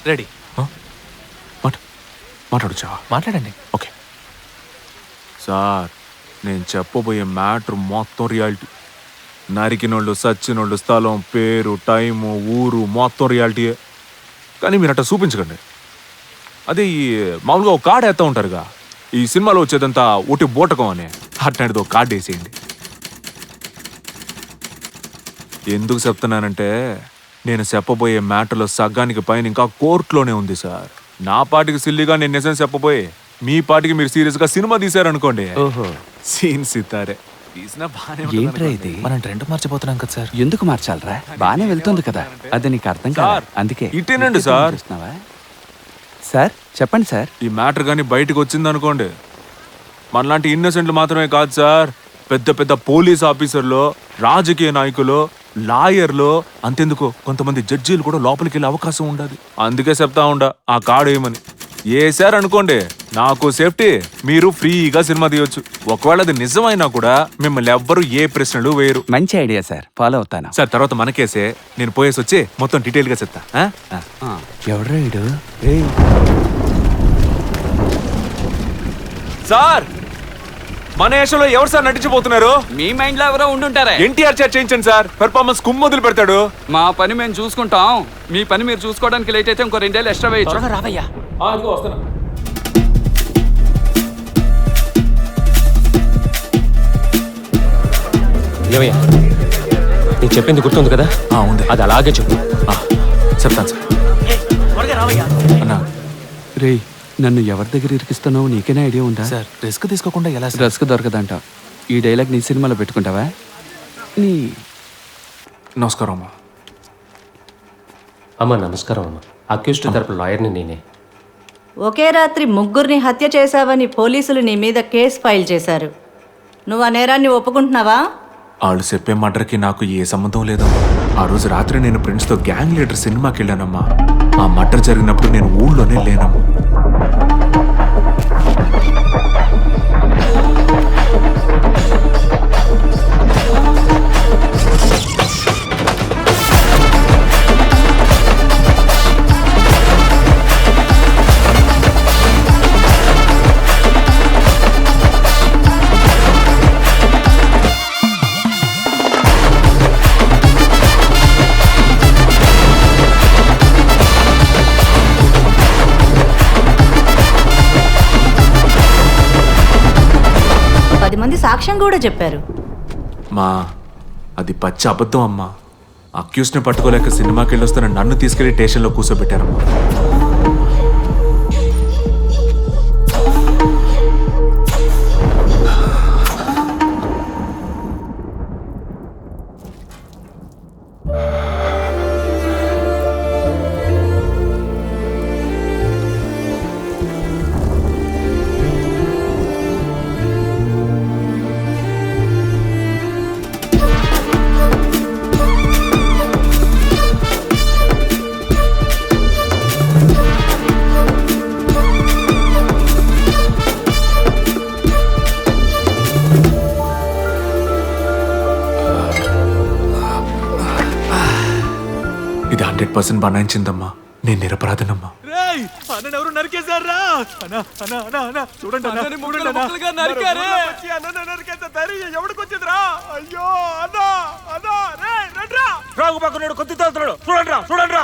Ready. మాట్లాడొచ్చా? మాట్లాడండి. Okay sir, నేను చెప్పబోయే మ్యాటర్ మొత్తం రియాలిటీ. నరికినోళ్ళు, సచ్చినోళ్ళు, స్థలం, పేరు, టైము, ఊరు మొత్తం రియాలిటీయే. కానీ మీరు అట్లా చూపించకండి. అదే ఈ మామూలుగా ఒక కార్డు వేస్తూ ఉంటారుగా, ఈ సినిమాలో వచ్చేదంతా ఒకటి బూటకం అని, అట్లాంటిది ఒక కార్డు వేసేయండి. ఎందుకు చెప్తున్నానంటే నేను చెప్పబోయే మ్యాటర్లో సగానికి పైన ఇంకా కోర్టులోనే ఉంది సార్. నా పాటికి సిల్లిగా నేను నిజం చెప్పబోయే, మీ పాటికి మీరు సీరియస్గా సినిమా తీశారనుకోండి, ఓహో సీన్ సితారే తీసినా బానే ఏంట్రా ఇది? మనం ట్రెండ్ మార్చిపోతున్నాం కదా సార్. ఎందుకు మార్చాలరా? బానే వెళ్తుంది కదా, అది నీకు అర్థం కాదు. సార్, అందుకే ఇటేనండి సార్. చూస్తున్నావా? సార్ చెప్పండి సార్. ఈ మ్యాటర్ కానీ బయటకు వచ్చిందనుకోండి, మనలాంటి ఇన్నోసెంట్లు మాత్రమే కాదు సార్, పెద్ద పెద్ద పోలీస్ ఆఫీసర్లు, రాజకీయ నాయకులు, లాయర్లు, అంతెందుకు కొంతమంది జడ్జీలు కూడా లోపలికి వెళ్ళే అవకాశం ఉండదు. అందుకే చెప్తా ఉండా ఆ కార్డు ఏమని. సార్ అనుకోండి, నాకు సేఫ్టీ, మీరు ఫ్రీగా సినిమా తీయొచ్చు. ఒకవేళ అది నిజమైనా కూడా మిమ్మల్ని ఎవ్వరు ఏ ప్రశ్నలు వేయరు. మంచి ఐడియా సార్, ఫాలో అవుతాను. సార్ తర్వాత మనకేసే, నేను పోయేసి వచ్చి మొత్తం డీటెయిల్ గా చెప్తా. ఎవడ్రా వీడు? సార్, మన ఏషంలో ఎవరు సార్ నటించబోతున్నారు? మీ మైండ్ లో ఎవరో ఉండుంటారే. ఎన్టీఆర్ చాట్ చేయించండి సార్, పెర్ఫార్మెన్స్ కుమ్మొదులు పెడతాడు. మా పని మేము చూసుకుంటాం, మీ పని మీరు చూసుకోవడానికి లేట్ అయితే ఇంకో 2 ఏళ్ళు ఎక్స్ట్రా వేయచ్చు. రావయ్యా. వస్తాను. ఏమయ్యా, నేను చెప్పింది గుర్తుంది కదా? ఉంది. అది అలాగే చెప్పు. చెప్తాను సార్. అన్నా, రే, నన్ను ఎవరి దగ్గర ఇరికిస్తున్నావు నీకేనా ఐడియా ఉందా? సార్ రిస్క్ తీసుకోకుండా ఎలా సార్? డ్రెస్కి దొరకదంట. ఈ డైలాగ్ నీ సినిమాలో పెట్టుకుంటావా? నీ నమస్కారం అమ్మా. అమ్మా నమస్కారం అమ్మా. అక్యూస్డ్ తరపు లాయర్ని నేనే. ఒకే రాత్రి 3 హత్య చేశావని పోలీసులు నీ మీద కేసు ఫైల్ చేశారు. నువ్వు ఆ నేరాన్ని ఒప్పుకుంటున్నావా? వాళ్ళు చెప్పే మర్డర్కి నాకు ఏ సంబంధం లేదమ్మా. ఆ రోజు రాత్రి నేను ఫ్రెండ్స్తో గ్యాంగ్ లీడర్ సినిమాకి వెళ్ళానమ్మా. ఆ మర్డర్ జరిగినప్పుడు నేను ఊళ్ళోనే లేనమ్మా. సాక్ష్యం కూడా చెప్పారు. మా అది పచ్చి అబద్ధం అమ్మా. అక్యూస్ని పట్టుకోలేక సినిమాకి వెళ్ళొస్తున్న నన్ను తీసుకెళ్లి స్టేషన్లో కూర్చోబెట్టారమ్మా. ఇది 100% బనాయించిందమ్మా. నేను నిరపరాధనమ్మా. ఎవరు నరికేశారా? చూడండి ఎవడికొచ్చిందిరా? అయ్యో అన్నా అన్నా, రాగు పక్కన కొద్ది తోలుతున్నాడు. చూడండి చూడండి.